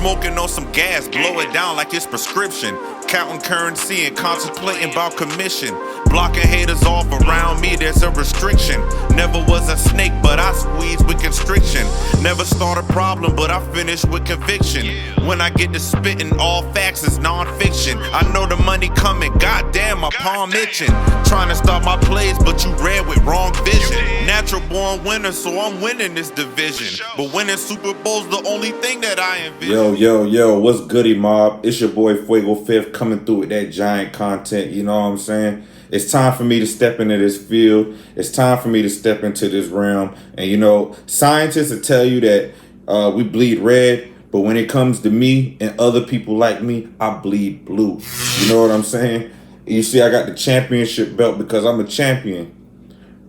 Smoking on some gas, blow it down like it's prescription. Counting currency and contemplating about commission. Blocking haters off around me, there's a restriction. Never was a snake, but I squeeze with constriction. Never start a problem, but I finish with conviction. When I get to spitting, all facts is non-fiction. I know the money coming, goddamn, my palm itching. Trying to stop my plays, but you ran with wrong vision. Natural born winner, so I'm winning this division. But winning Super Bowl's the only thing that I envision. Yo, what's goody, mob? It's your boy Fuego Fifth coming through with that giant content, you know what I'm saying? It's time for me to step into this field. It's time for me to step into this realm. And you know, scientists will tell you that we bleed red, but when it comes to me and other people like me, I bleed blue. You know what I'm saying? You see, I got the championship belt because I'm a champion.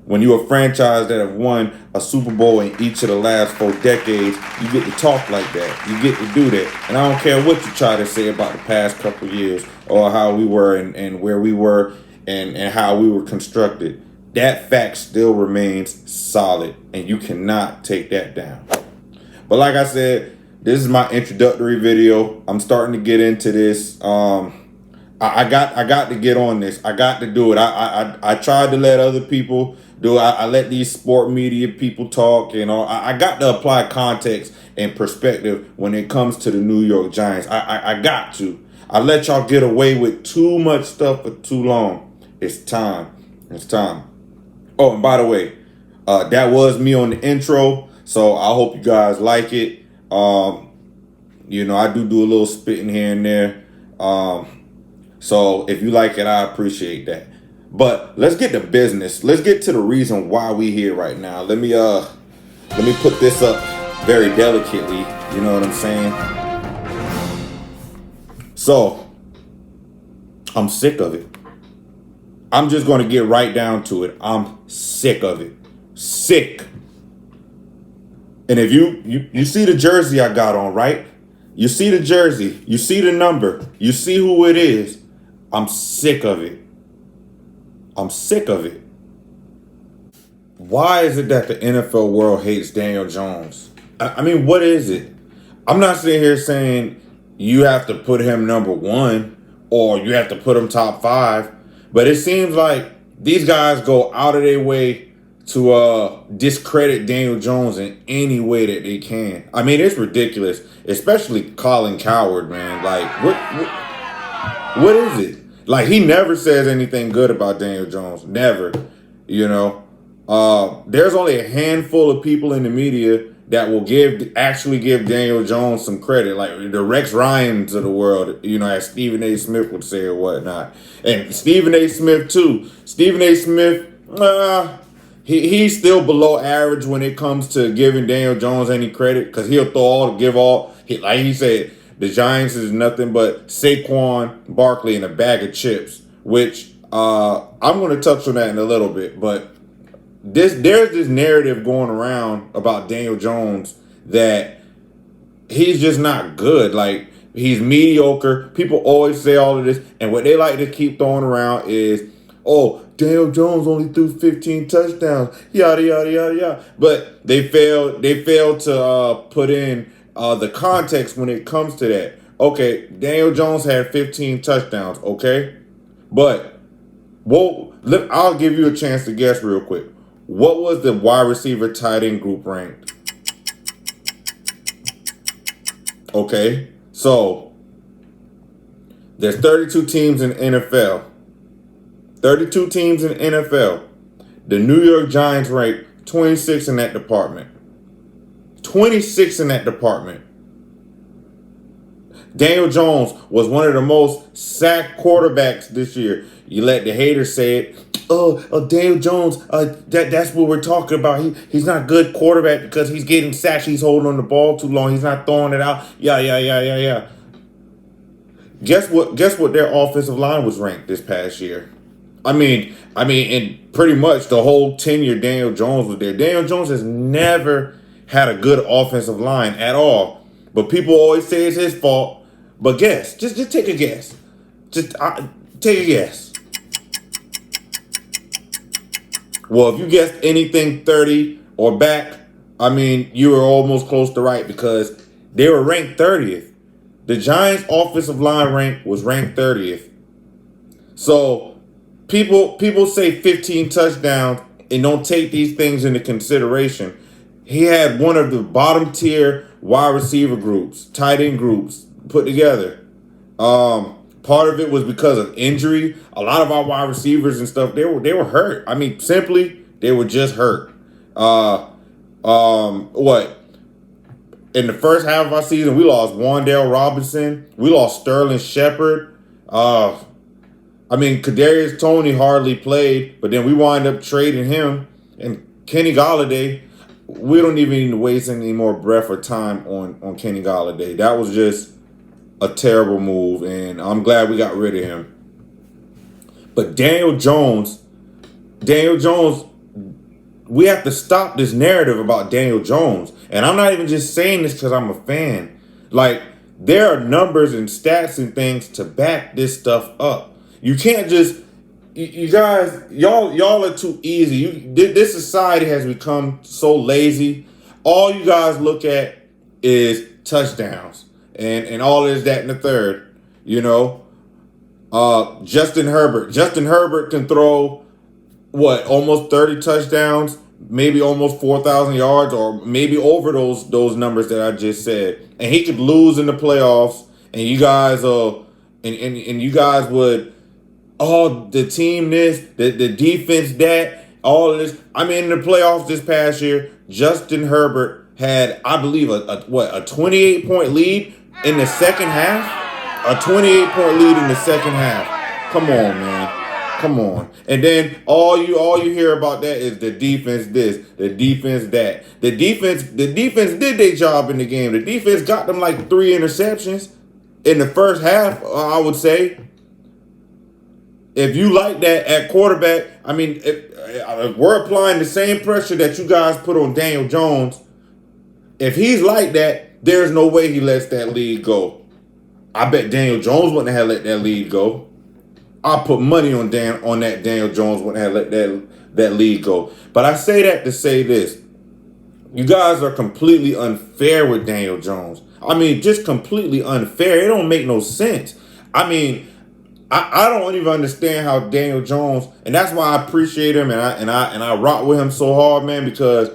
When you're a franchise that have won a Super Bowl in each of the last 4 decades, you get to talk like that. You get to do that. And I don't care what you try to say about the past couple years or how we were and where we were and how we were constructed. That fact still remains solid, and you cannot take that down. But like I said, this is my introductory video. I'm starting to get into this. I got to get on this. I got to do it. I tried to let other people do it. I let these sport media people talk. You know, I got to apply context and perspective when it comes to the New York Giants. I got to. I let y'all get away with too much stuff for too long. It's time. It's time. Oh, and by the way, that was me on the intro. So I hope you guys like it. You know, I do a little spitting here and there. So if you like it, I appreciate that. But let's get to business. Let's get to the reason why we here right now. Let me put this up very delicately. You know what I'm saying? So I'm sick of it. I'm just going to get right down to it. I'm sick of it. Sick. And if you see the jersey I got on, right? You see the jersey. You see the number. You see who it is. I'm sick of it. I'm sick of it. Why is it that the NFL world hates Daniel Jones? I mean, what is it? I'm not sitting here saying you have to put him number 1 or you have to put him top 5. But it seems like these guys go out of their way to discredit Daniel Jones in any way that they can. I mean, it's ridiculous, especially Colin Cowherd, man. Like, what is it? Like, he never says anything good about Daniel Jones. Never, you know. There's only a handful of people in the media that will actually give Daniel Jones some credit, like the Rex Ryans of the world, you know, as Stephen A. Smith would say or whatnot. And Stephen A. Smith, too. Stephen A. Smith, he's still below average when it comes to giving Daniel Jones any credit because he'll like he said, the Giants is nothing but Saquon Barkley and a bag of chips, which I'm going to touch on that in a little bit, but there's this narrative going around about Daniel Jones that he's just not good. Like, he's mediocre. People always say all of this. And what they like to keep throwing around is, oh, Daniel Jones only threw 15 touchdowns, yada, yada, yada, yada. But they failed to put in the context when it comes to that. Okay, Daniel Jones had 15 touchdowns, okay? But, I'll give you a chance to guess real quick. What was the wide receiver tight end group ranked? Okay, so there's 32 teams in the NFL. 32 teams in the NFL. The New York Giants ranked 26 in that department. 26 in that department. Daniel Jones was one of the most sacked quarterbacks this year. You let the haters say it. Oh, Daniel Jones, that's what we're talking about. He's not a good quarterback because he's getting sacked. He's holding on the ball too long. He's not throwing it out. Yeah. Guess what their offensive line was ranked this past year? I mean, in pretty much the whole tenure Daniel Jones was there. Daniel Jones has never had a good offensive line at all. But people always say it's his fault. But guess. Just take a guess. Take a guess. Well, if you guessed anything 30 or back, I mean, you were almost close to right because they were ranked 30th. The Giants' offensive line rank was ranked 30th. So people say 15 touchdowns and don't take these things into consideration. He had one of the bottom tier wide receiver groups, tight end groups put together. Part of it was because of injury. A lot of our wide receivers and stuff, they were hurt. I mean, simply, they were just hurt. What? In the first half of our season, we lost Wan'Dale Robinson. We lost Sterling Shepard. I mean, Kadarius Toney hardly played, but then we wind up trading him. And Kenny Golladay, we don't even need to waste any more breath or time on Kenny Golladay. That was just a terrible move, and I'm glad we got rid of him. But Daniel Jones, we have to stop this narrative about Daniel Jones. And I'm not even just saying this because I'm a fan. Like, there are numbers and stats and things to back this stuff up. You can't just, you guys, y'all are too easy. This society has become so lazy. All you guys look at is touchdowns and all is that and the third. You know, Justin Herbert. Justin Herbert can throw almost 30 touchdowns, maybe almost 4,000 yards, or maybe over those numbers that I just said. And he could lose in the playoffs, and you guys and you guys would, the team this, the defense that, all of this. I mean, in the playoffs this past year, Justin Herbert had, I believe, a 28-point lead in the second half? A 28-point lead in the second half. Come on, man. Come on. And then all you hear about that is the defense this, the defense that. The defense did their job in the game. The defense got them like 3 interceptions in the first half, I would say. If you like that at quarterback, I mean, if we're applying the same pressure that you guys put on Daniel Jones, if he's like that, there's no way he lets that lead go. I bet Daniel Jones wouldn't have let that lead go. I'll put money on that Daniel Jones wouldn't have let that lead go. But I say that to say this. You guys are completely unfair with Daniel Jones. I mean, just completely unfair. It don't make no sense. I mean, I don't even understand how Daniel Jones, and that's why I appreciate him and I rock with him so hard, man, because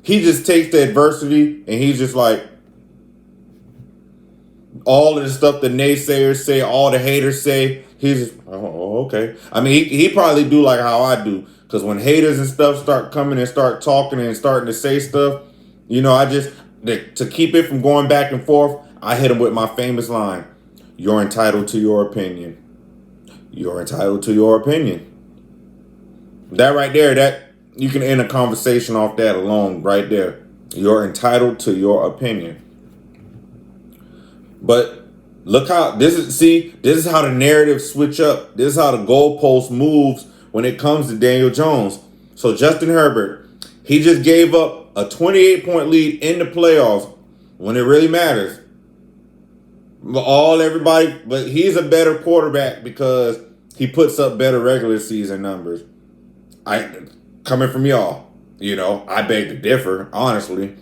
he just takes the adversity and he's just like, all of the stuff the naysayers say, all the haters say, he's just, oh, okay. I mean, he probably do like how I do, because when haters and stuff start coming and start talking and starting to say stuff, you know, to keep it from going back and forth, I hit him with my famous line: "You're entitled to your opinion. You're entitled to your opinion." That right there, that you can end a conversation off that alone right there. You're entitled to your opinion. But look how this is how the narrative switch up. This is how the goalpost moves when it comes to Daniel Jones. So Justin Herbert, he just gave up a 28-point lead in the playoffs when it really matters. But he's a better quarterback because he puts up better regular season numbers. Coming from y'all, you know, I beg to differ, honestly.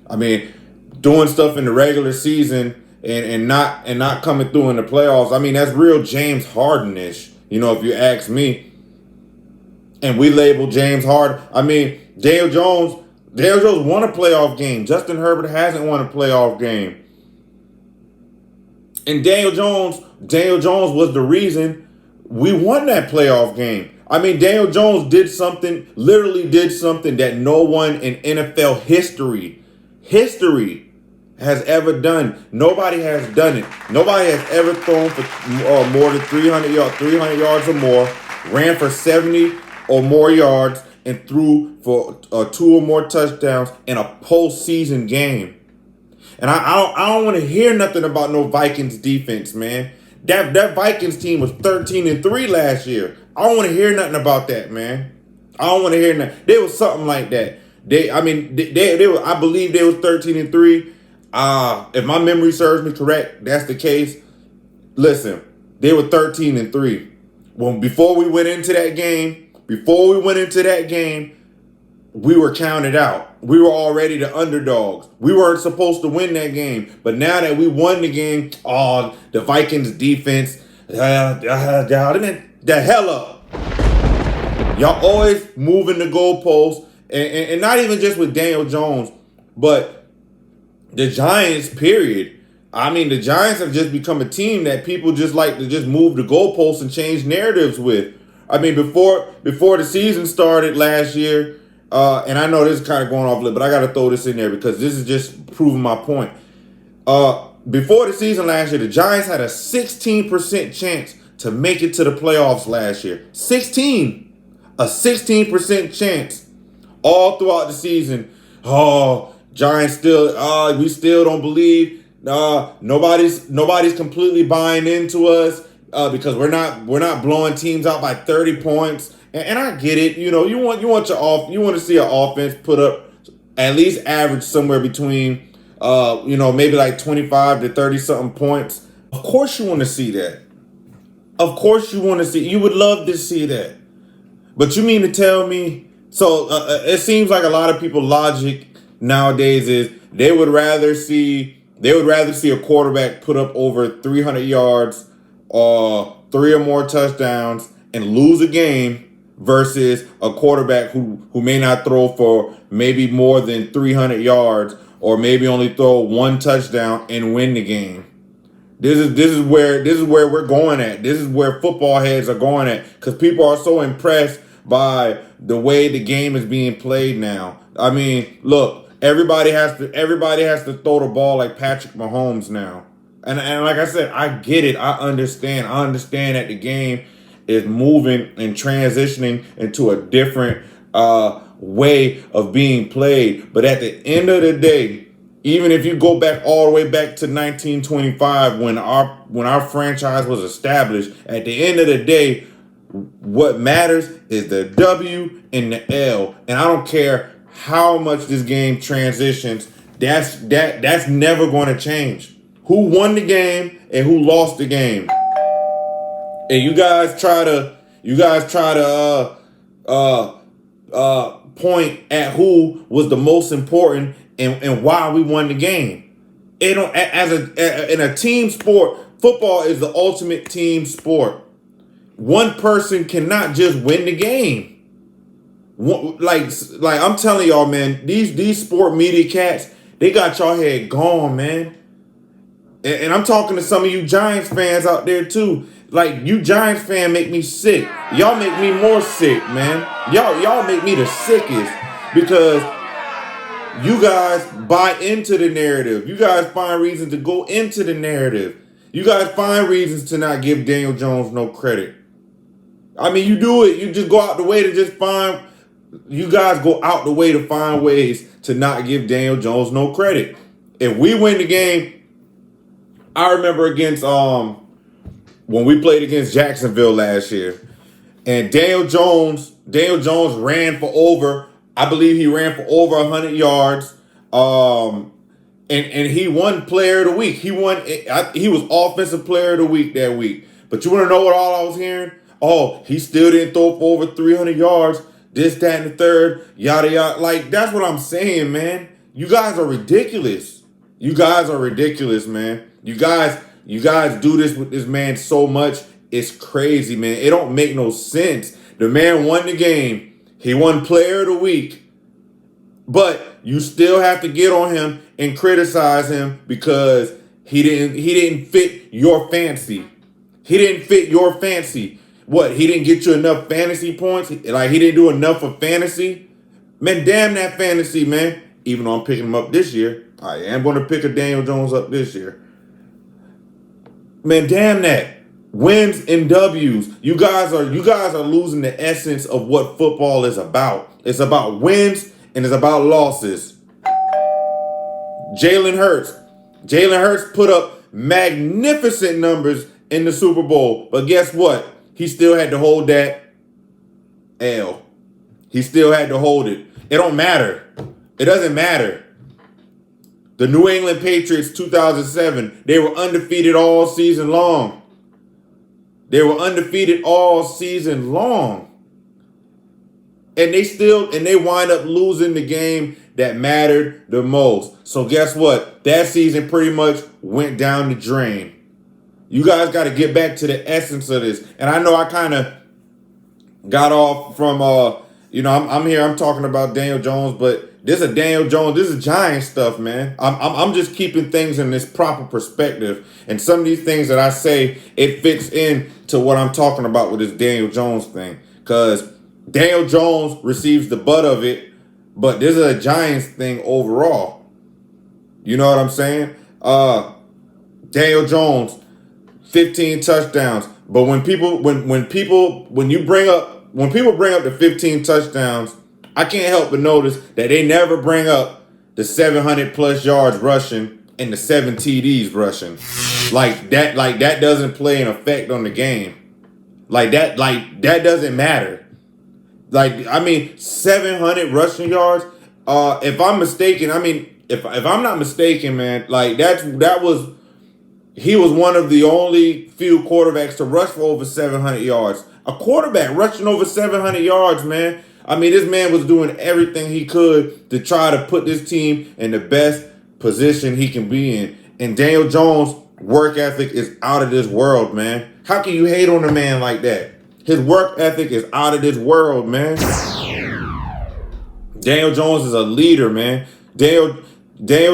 I mean, doing stuff in the regular season and not coming through in the playoffs, I mean, that's real James Harden-ish, you know, if you ask me. And we label James Harden. I mean, Daniel Jones won a playoff game. Justin Herbert hasn't won a playoff game. And Daniel Jones was the reason we won that playoff game. I mean, Daniel Jones literally did something that no one in NFL history has ever done. Nobody has done it. Nobody has ever thrown for more than 300 yards or more, ran for 70 or more yards, and threw for 2 or more touchdowns in a postseason game. And I don't want to hear nothing about no Vikings defense, man. That Vikings team was 13-3 last year. I don't want to hear nothing about that, man. I don't want to hear nothing. There was something like that. They were, I believe they was 13-3. If my memory serves me correct, that's the case. Listen, they were 13-3. Before we went into that game, we were counted out. We were already the underdogs. We weren't supposed to win that game. But now that we won the game, oh, the Vikings defense, the hell up. Y'all always moving the goalposts. And not even just with Daniel Jones, but the Giants, period. I mean, the Giants have just become a team that people just like to just move the goalposts and change narratives with. I mean, before the season started last year, and I know this is kind of going off a little, but I got to throw this in there because this is just proving my point. Before the season last year, the Giants had a 16% chance to make it to the playoffs last year. A 16% chance all throughout the season. Oh, Giants still, we still don't believe. Nobody's completely buying into us because we're not blowing teams out by 30 points. And I get it. You know, you want to see an offense put up at least average somewhere between maybe like 25 to 30 something points. Of course you want to see that. Of course you want to see. You would love to see that. But you mean to tell me? So it seems like a lot of people logic nowadays is they would rather see a quarterback put up over 300 yards or 3 or more touchdowns and lose a game versus a quarterback who may not throw for maybe more than 300 yards or maybe only throw 1 touchdown and win the game. This is where we're going at. This is where football heads are going at because people are so impressed by the way the game is being played now. I mean, look, everybody has to throw the ball like Patrick Mahomes now. And like I said, I get it. I understand. I understand that the game is moving and transitioning into a different way of being played. But at the end of the day, even if you go back all the way back to 1925 when our franchise was established, at the end of the day, what matters is the W and the L. And I don't care how much this game transitions. That's never going to change. Who won the game and who lost the game. And you guys try to point at who was the most important and why we won the game. In a team sport, football is the ultimate team sport. One person cannot just win the game. Like I'm telling y'all, man, these sport media cats, they got y'all head gone, man. And I'm talking to some of you Giants fans out there too. Like, you Giants fan make me sick. Y'all make me more sick, man. Y'all make me the sickest because you guys buy into the narrative. You guys find reasons to go into the narrative. You guys find reasons to not give Daniel Jones no credit. I mean, you do it. You just go out the way to just find. You guys go out the way to find ways to not give Daniel Jones no credit. If we win the game, I remember against when we played against Jacksonville last year, and Daniel Jones ran for over. I believe he ran for over 100 yards. And he won Player of the Week. He was Offensive Player of the Week that week. But you want to know what all I was hearing? Oh, he still didn't throw for over 300 yards. This, that, and the third. Yada, yada. Like, that's what I'm saying, man. You guys are ridiculous. You guys are ridiculous, man. You guys do this with this man so much. It's crazy, man. It don't make no sense. The man won the game. He won Player of the Week. But you still have to get on him and criticize him because he didn't fit your fancy. He didn't fit your fancy. What? He didn't get you enough fantasy points? Like, he didn't do enough for fantasy? Man, damn that fantasy, man. Even though I'm picking him up this year, I am going to pick a Daniel Jones up this year. Man, damn that. Wins and W's. You guys are losing the essence of what football is about. It's about wins and it's about losses. Jalen Hurts put up magnificent numbers in the Super Bowl, but guess what? He still had to hold that L. He still had to hold it. It don't matter. It doesn't matter. The New England Patriots 2007, they were undefeated all season long. They were undefeated all season long. And they wind up losing the game that mattered the most. So guess what? That season pretty much went down the drain. You guys got to get back to the essence of this. And I know I kind of got off from I'm here, I'm talking about Daniel Jones, but this is Daniel Jones, this is Giant stuff, man. I'm just keeping things in this proper perspective. And some of these things that I say, it fits in to what I'm talking about with this Daniel Jones thing. Because Daniel Jones receives the butt of it, but this is a Giants thing overall. You know what I'm saying? Daniel Jones, 15 touchdowns. But when people bring up the 15 touchdowns, I can't help but notice that they never bring up the 700 plus yards rushing and the 7 TDs rushing. Like that doesn't play an effect on the game. Like that doesn't matter. 700 rushing yards. If I'm mistaken, if I'm not mistaken, man, he was one of the only few quarterbacks to rush for over 700 yards. A quarterback rushing over 700 yards, man. This man was doing everything he could to try to put this team in the best position he can be in. And Daniel Jones' work ethic is out of this world, man. How can you hate on a man like that? His work ethic is out of this world, man. Daniel Jones is a leader, man. Daniel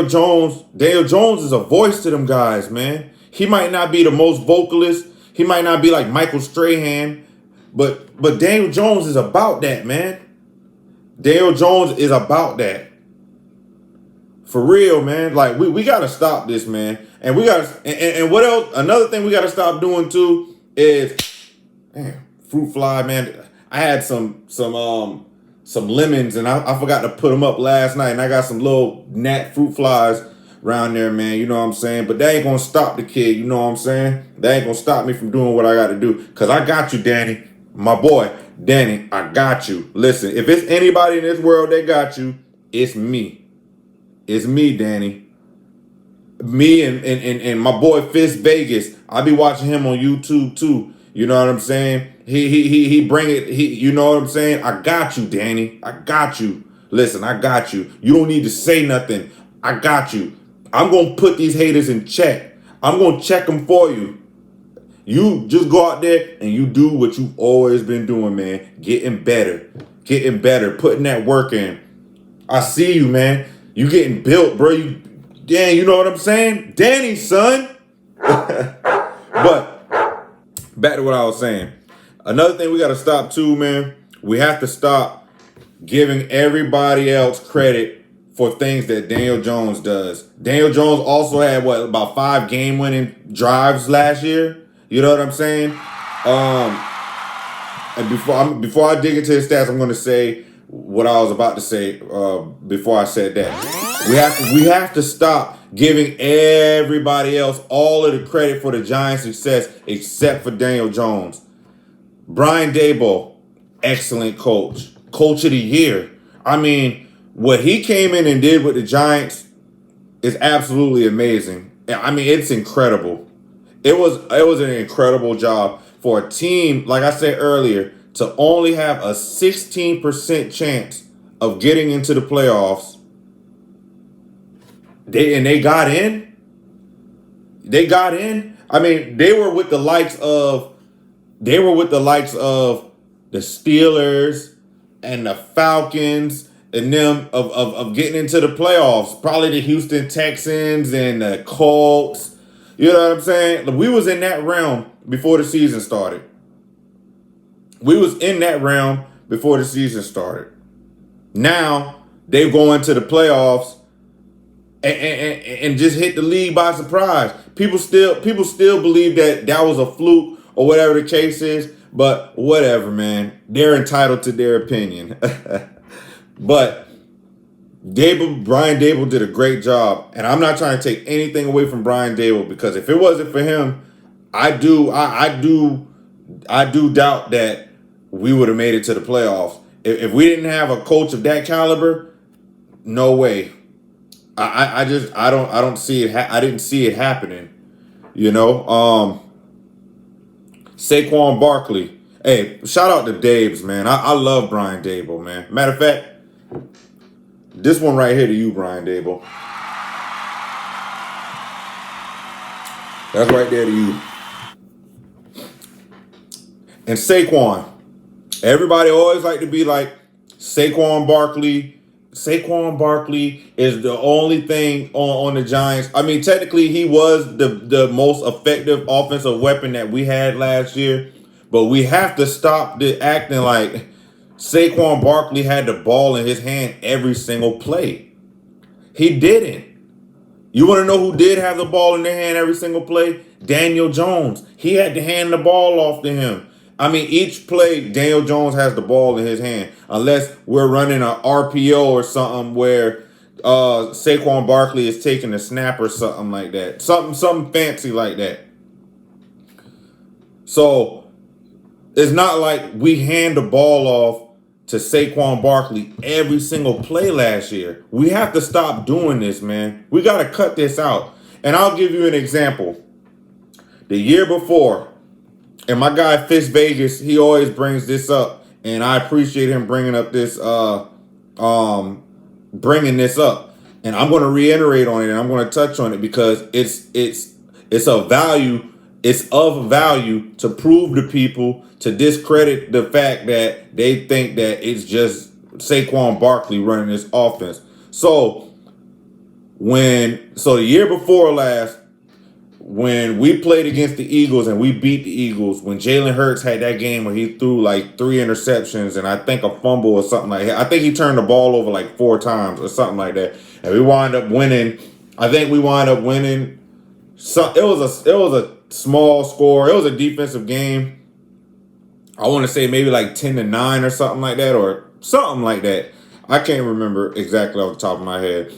Jones is a voice to them guys, man. He might not be the most vocalist. He might not be like Michael Strahan, but Daniel Jones is about that, man. Daniel Jones is about that. For real, man. Like we gotta stop this, man. And we gotta and what else? Another thing we gotta stop doing too is fruit fly, man. I had some lemons and I forgot to put them up last night, and I got some little gnat fruit flies around there, man. You know what I'm saying? But that ain't gonna stop the kid. You know what I'm saying? That ain't gonna stop me from doing what I got to do. Cause I got you, Danny, my boy, Danny. I got you. Listen, if it's anybody in this world that got you, it's me. It's me, Danny. Me and my boy Fist Vegas. I be watching him on YouTube too. You know what I'm saying? He bring it. You know what I'm saying? I got you, Danny. I got you. Listen, I got you. You don't need to say nothing. I got you. I'm gonna put these haters in check. I'm gonna check them for you. You just go out there and you do what you've always been doing, man. Getting better, putting that work in. I see you, man. You getting built, bro. You know what I'm saying? Danny, son. But back to what I was saying. Another thing we got to stop too, man. We have to stop giving everybody else credit for things that Daniel Jones does. Daniel Jones also had about 5 game-winning drives last year. You know what I'm saying? And before I dig into his stats, I'm going to say what I was about to say before I said that. We have to stop giving everybody else all of the credit for the Giants' success except for Daniel Jones. Brian Daboll, excellent coach. Coach of the year. What he came in and did with the Giants is absolutely amazing. It's incredible. It was an incredible job for a team, like I said earlier, to only have a 16% chance of getting into the playoffs. They got in. They got in. They were with the likes of the Steelers and the Falcons and them of getting into the playoffs. Probably the Houston Texans and the Colts. You know what I'm saying? We was in that realm before the season started. Now they go into the playoffs and just hit the league by surprise. People still believe that was a fluke or whatever the case is, but whatever, man. They're entitled to their opinion. But Brian Daboll did a great job, and I'm not trying to take anything away from Brian Daboll, because if it wasn't for him, I do doubt that we would have made it to the playoffs. If we didn't have a coach of that caliber, no way. I don't see it. I didn't see it happening. You know, Saquon Barkley. Hey, shout out to Daves, man. I love Brian Dable, man. Matter of fact, this one right here to you, Brian Dable. That's right there to you. And Saquon. Everybody always like to be like, Saquon Barkley. Saquon Barkley is the only thing on the Giants. I mean, technically, he was the most effective offensive weapon that we had last year. But we have to stop acting like Saquon Barkley had the ball in his hand every single play. He didn't. You want to know who did have the ball in their hand every single play? Daniel Jones. He had to hand the ball off to him. I mean, each play, Daniel Jones has the ball in his hand. Unless we're running an RPO or something where Saquon Barkley is taking a snap or something like that. Something fancy like that. So it's not like we hand the ball off to Saquon Barkley every single play last year. We have to stop doing this, man. We got to cut this out. And I'll give you an example. The year before, and my guy Fish Vegas, he always brings this up, and I appreciate him bringing up this, bringing this up. And I'm going to reiterate on it, and I'm going to touch on it because it's a value. It's of value to prove to people, to discredit the fact that they think that it's just Saquon Barkley running this offense. So the year before last, when we played against the Eagles and we beat the Eagles, when Jalen Hurts had that game where he threw like 3 interceptions and I think a fumble or something like that. I think he turned the ball over like 4 times or something like that. And we wound up winning. I think we wound up winning. So it was a small score. It was a defensive game. I want to say maybe like 10-9 or something like that, or something like that. I can't remember exactly off the top of my head.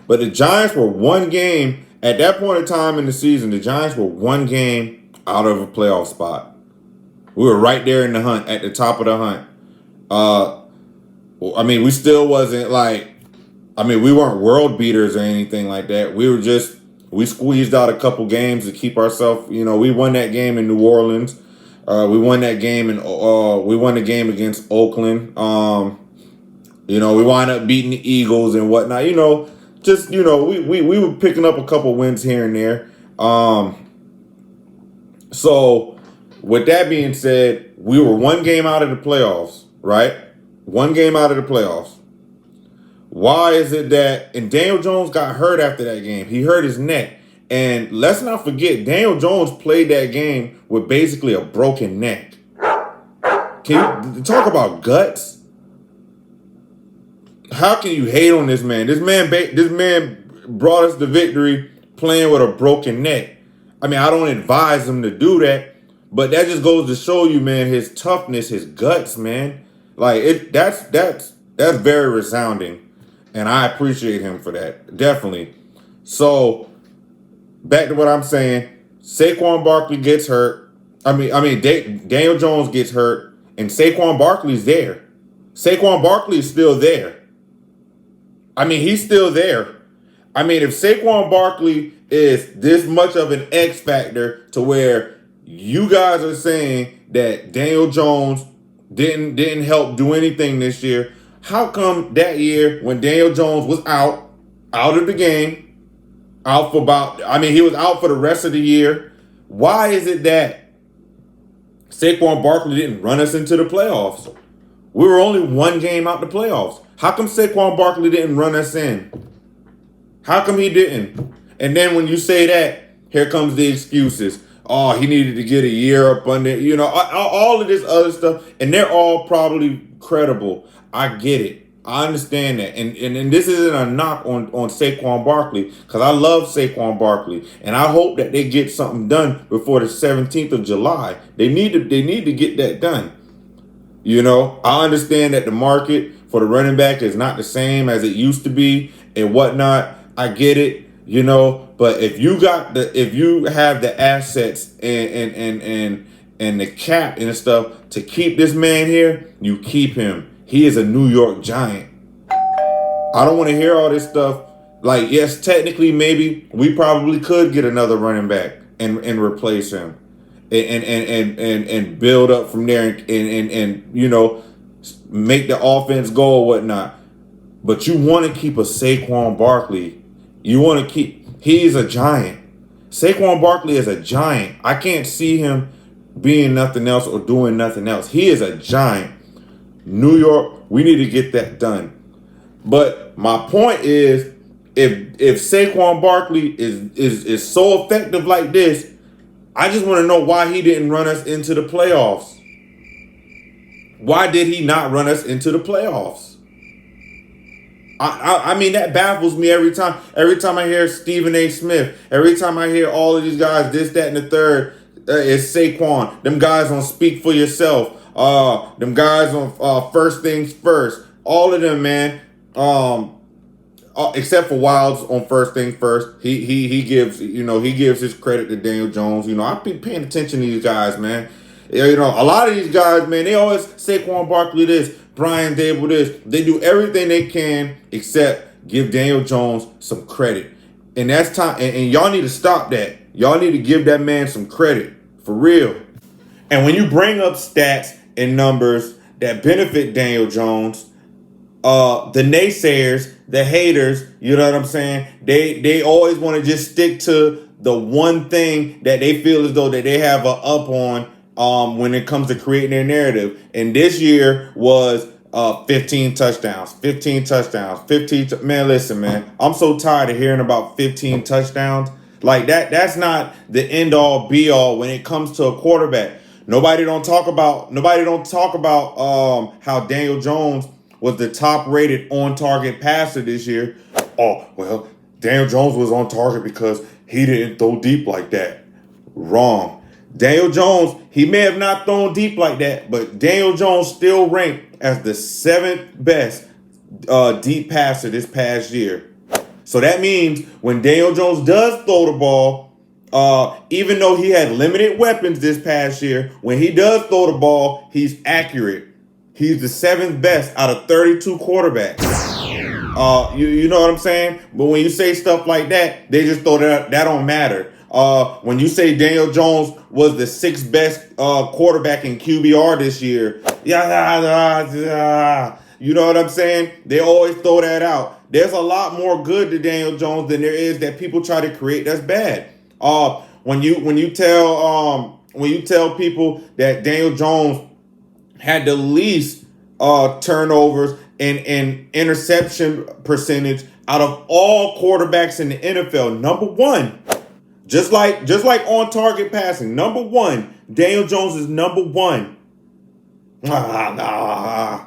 But the Giants were one game at that point in time in the season. The Giants were one game out of a playoff spot. We were right there in the hunt, at the top of the hunt. I mean, we still wasn't like, I mean, we weren't world beaters or anything like that. We squeezed out a couple games to keep ourselves, we won that game in New Orleans. We won that game we won the game against Oakland. We wound up beating the Eagles and whatnot. We were picking up a couple wins here and there. So with that being said, we were one game out of the playoffs, right? One game out of the playoffs. Why is it that, and Daniel Jones got hurt after that game. He hurt his neck. And let's not forget, Daniel Jones played that game with basically a broken neck. Can you talk about guts? How can you hate on this man? This man brought us the victory playing with a broken neck. I mean, I don't advise him to do that, but that just goes to show you, man, his toughness, his guts, man. Like that's very resounding. And I appreciate him for that. Definitely. So, back to what I'm saying. Saquon Barkley gets hurt. Daniel Jones gets hurt. And Saquon Barkley's there. Saquon Barkley is still there. I mean, he's still there. I mean, if Saquon Barkley is this much of an X factor to where you guys are saying that Daniel Jones didn't help do anything this year, how come that year when Daniel Jones was out of the game, he was out for the rest of the year, why is it that Saquon Barkley didn't run us into the playoffs? We were only one game out the playoffs. How come Saquon Barkley didn't run us in? How come he didn't? And then when you say that, here comes the excuses. Oh, he needed to get a year up under, all of this other stuff. And they're all probably credible. I get it. I understand that. And this isn't a knock on Saquon Barkley, because I love Saquon Barkley. And I hope that they get something done before the 17th of July. They need to get that done. I understand that the market for the running back is not the same as it used to be and whatnot. I get it, but if you have the assets and the cap and stuff to keep this man here, you keep him. He is a New York Giant. I don't want to hear all this stuff. Like, yes, technically, maybe we probably could get another running back and replace him. and build up from there and you know, make the offense go or whatnot. But you want to keep a Saquon Barkley. You want to keep. He's a giant. Saquon Barkley is a giant. I can't see him being nothing else or doing nothing else. He is a giant. New York, we need to get that done. But my point is, if Saquon Barkley is so effective like this, I just want to know why he didn't run us into the playoffs. Why did he not run us into the playoffs? I mean, that baffles me every time. Every time I hear Stephen A. Smith, every time I hear all of these guys, this, that, and the third, it's Saquon. Them guys on Speak for Yourself. Them guys on First Things First. All of them, man. Except for Wilds on First Things First. He gives his credit to Daniel Jones. You know, I've been paying attention to these guys, man. You know, a lot of these guys, man, they always Saquon Barkley this, Brian Dable this. They do everything they can except give Daniel Jones some credit. And that's time. And y'all need to stop that. Y'all need to give that man some credit. For real. And when you bring up stats and numbers that benefit Daniel Jones, the naysayers, the haters, you know what I'm saying? They always want to just stick to the one thing that they feel as though that they have a up on when it comes to creating their narrative. And this year was 15 touchdowns. Man, listen, man. I'm so tired of hearing about 15 touchdowns. Like that's not the end all be all when it comes to a quarterback. Nobody don't talk about how Daniel Jones was the top rated on target passer this year. Oh, well, Daniel Jones was on target because he didn't throw deep like that. Wrong. Daniel Jones, he may have not thrown deep like that, but Daniel Jones still ranked as the 7th best deep passer this past year. So that means when Daniel Jones does throw the ball, even though he had limited weapons this past year, when he does throw the ball, he's accurate. He's the 7th best out of 32 quarterbacks. You know what I'm saying? But when you say stuff like that, they just throw that don't matter. When you say Daniel Jones was the 6th best quarterback in QBR this year, you know what I'm saying? They always throw that out. There's a lot more good to Daniel Jones than there is that people try to create that's bad. When you tell people that Daniel Jones had the least turnovers and interception percentage out of all quarterbacks in the NFL, number one. Just like on target passing, number one. Daniel Jones is number one. Nah.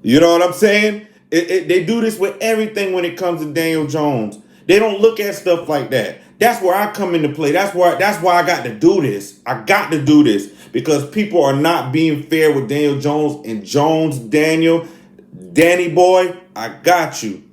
You know what I'm saying? They do this with everything when it comes to Daniel Jones. They don't look at stuff like that. That's where I come into play. That's why I got to do this. I got to do this because people are not being fair with Daniel Jones and Danny boy, I got you,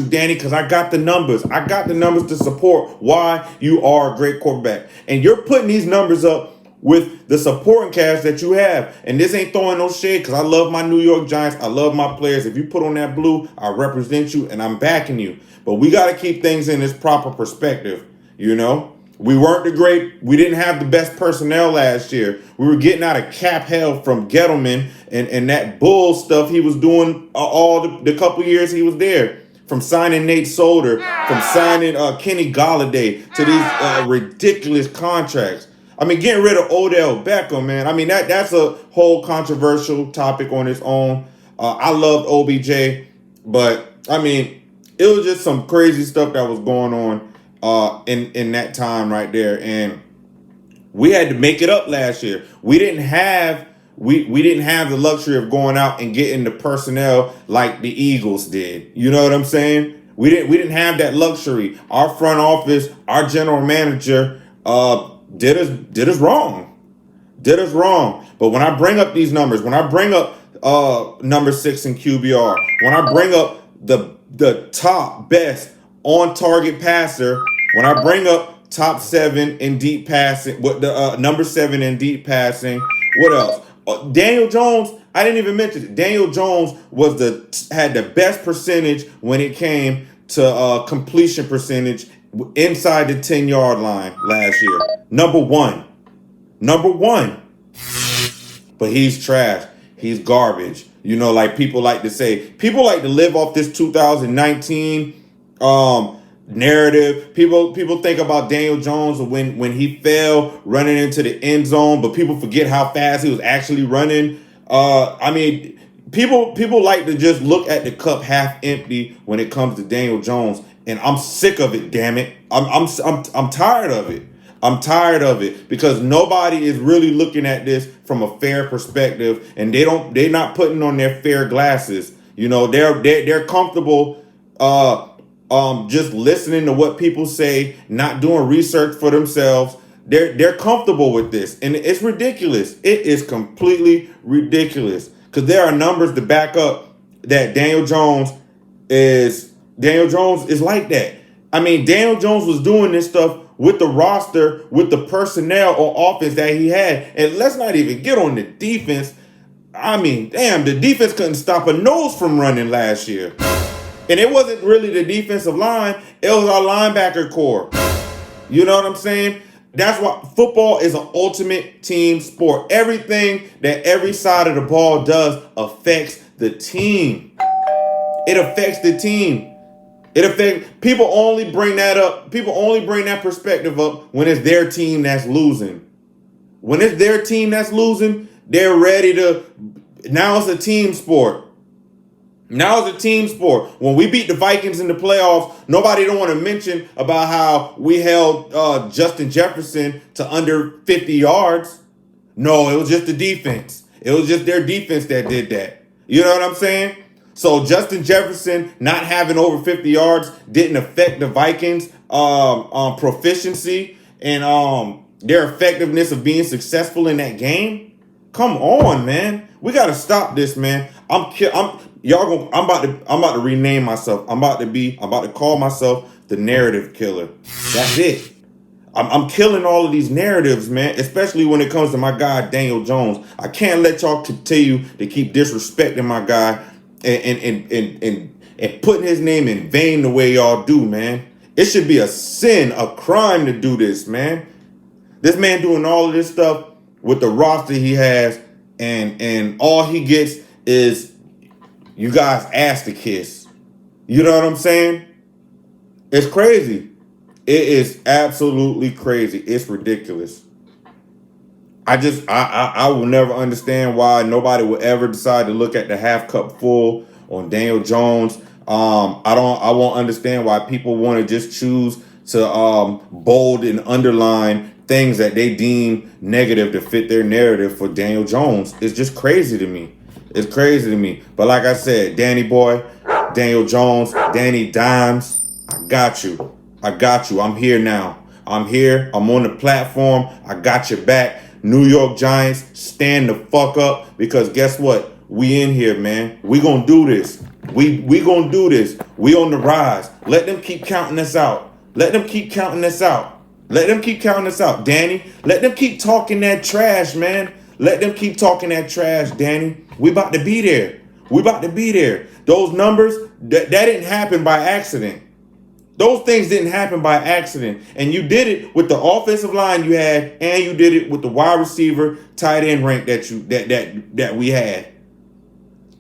Danny, because I got the numbers. I got the numbers to support why you are a great quarterback. And you're putting these numbers up with the supporting cast that you have. And this ain't throwing no shade because I love my New York Giants. I love my players. If you put on that blue, I represent you and I'm backing you. But we got to keep things in its proper perspective, you know? We didn't have the best personnel last year. We were getting out of cap hell from Gettleman and that bull stuff he was doing all the couple years he was there. From signing Nate Solder, from signing Kenny Golladay to these ridiculous contracts. I mean, getting rid of Odell Beckham, man. I mean, that's a whole controversial topic on its own. I loved OBJ, but I mean, it was just some crazy stuff that was going on in that time right there, and we had to make it up last year. We didn't have the luxury of going out and getting the personnel like the Eagles did. You know what I'm saying? We didn't have that luxury. Our front office, our general manager, did us wrong. But when I bring up these numbers, when I bring up number 6 in QBR, when I bring up the top best on target passer, when I bring up top 7 in deep passing, what the number 7 in deep passing, what else? Daniel Jones, I didn't even mention it. Daniel Jones had the best percentage when it came to completion percentage inside the 10-yard line last year. Number one. Number one. But he's trash. He's garbage. You know, like people like to say, people like to live off this 2019 narrative. People think about Daniel Jones when he fell running into the end zone, but people forget how fast he was actually running. I mean, people like to just look at the cup half empty when it comes to Daniel Jones, and I'm sick of it. Damn it, I'm tired of it. I'm tired of it because nobody is really looking at this from a fair perspective, and they're not putting on their fair glasses. You know, they're comfortable just listening to what people say, not doing research for themselves. They're comfortable with this, and it's ridiculous. It is completely ridiculous because there are numbers to back up that Daniel Jones is like that. I mean, Daniel Jones was doing this stuff with the roster, with the personnel on offense that he had. And let's not even get on the defense. I mean, damn, the defense couldn't stop a nose from running last year. And it wasn't really the defensive line. It was our linebacker core. You know what I'm saying? That's why football is an ultimate team sport. Everything that every side of the ball does affects the team. It affects the team. People only bring that up. People only bring that perspective up when it's their team that's losing. When it's their team that's losing, they're ready to. Now it's a team sport. Now it's a team sport. When we beat the Vikings in the playoffs, nobody don't want to mention about how we held Justin Jefferson to under 50 yards. No, it was just the defense. It was just their defense that did that. You know what I'm saying? So Justin Jefferson not having over 50 yards didn't affect the Vikings' proficiency and their effectiveness of being successful in that game. Come on, man. We gotta stop this, man. I'm about to rename myself. I'm about to call myself the narrative killer. That's it. I'm killing all of these narratives, man, especially when it comes to my guy Daniel Jones. I can't let y'all continue to keep disrespecting my guy and putting his name in vain the way y'all do, man. It should be a sin, a crime to do this, man. This man doing all of this stuff with the roster he has, and all he gets is you guys ass to kiss. You know what I'm saying? It's crazy. It is absolutely crazy. It's ridiculous. I will never understand why nobody will ever decide to look at the half cup full on Daniel Jones. I won't understand why people want to just choose to bold and underline things that they deem negative to fit their narrative for Daniel Jones. It's just crazy to me. It's crazy to me. But like I said, Danny Boy, Daniel Jones, Danny Dimes, I got you. I'm here now. I'm here. I'm on the platform. I got your back. New York Giants, stand the fuck up, because guess what? We in here, man. We gonna do this. We gonna do this. We on the rise. Let them keep counting us out. Let them keep counting us out. Let them keep counting us out, Danny. Let them keep talking that trash, man. Let them keep talking that trash, Danny. We about to be there. We about to be there. Those numbers, that didn't happen by accident. Those things didn't happen by accident. And you did it with the offensive line you had, and you did it with the wide receiver, tight end rank that we had.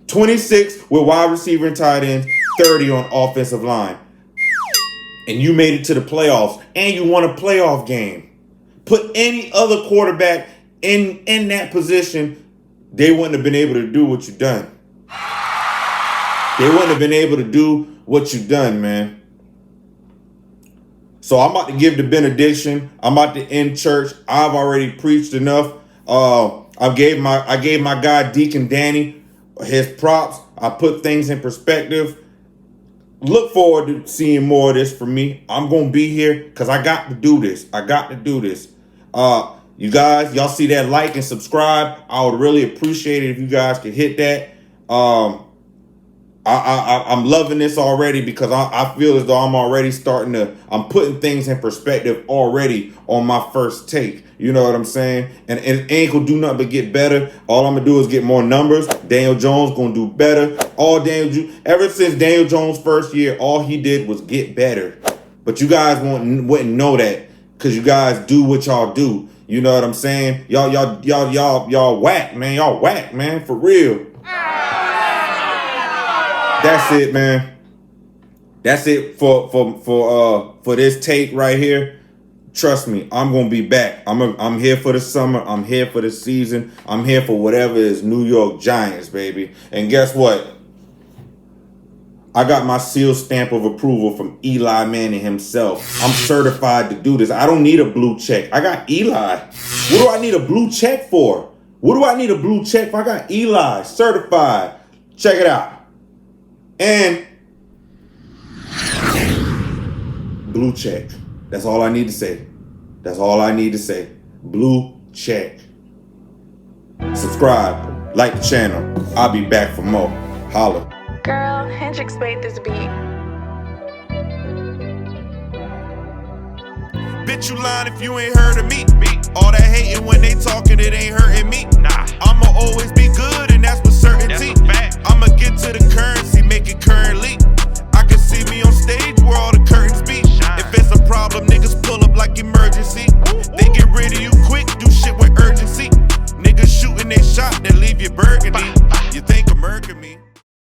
26 with wide receiver and tight ends, 30 on offensive line. And you made it to the playoffs, and you won a playoff game. Put any other quarterback in that position, they wouldn't have been able to do what you done. They wouldn't have been able to do what you done, man. So I'm about to give the benediction. I'm about to end church. I've already preached enough. I gave my guy Deacon Danny his props. I put things in perspective. Look forward to seeing more of this from me. I'm gonna be here because I got to do this. You guys, y'all see that like and subscribe? I would really appreciate it if you guys could hit that. I'm loving this already because I feel as though I'm putting things in perspective already on my first take. You know what I'm saying? And it ain't gonna do nothing but get better. All I'm gonna do is get more numbers. Daniel Jones gonna do better. Ever since Daniel Jones' first year, all he did was get better. But you guys wouldn't know that because you guys do what y'all do. You know what I'm saying? Y'all whack, man. Y'all whack, man. For real. That's it, man. That's it for this take right here. Trust me, I'm gonna be back. I'm here for the summer. I'm here for the season. I'm here for whatever is New York Giants, baby. And guess what? I got my seal stamp of approval from Eli Manning himself. I'm certified to do this. I don't need a blue check. I got Eli. What do I need a blue check for? What do I need a blue check for? I got Eli certified. Check it out. And blue check. That's all I need to say. That's all I need to say. Blue check. Subscribe. Like the channel. I'll be back for more. Holla. Girl, Hendrix made this beat. Bitch, you lying if you ain't heard of me. All that hating when they talking, it ain't hurting me. Nah, I'ma always be good, and that's with certainty. I'ma get to the currency, make it currently. I can see me on stage where all the curtains be. If it's a problem, niggas pull up like emergency. They get rid of you quick, do shit with urgency. Niggas shooting they shot, they leave you burgundy.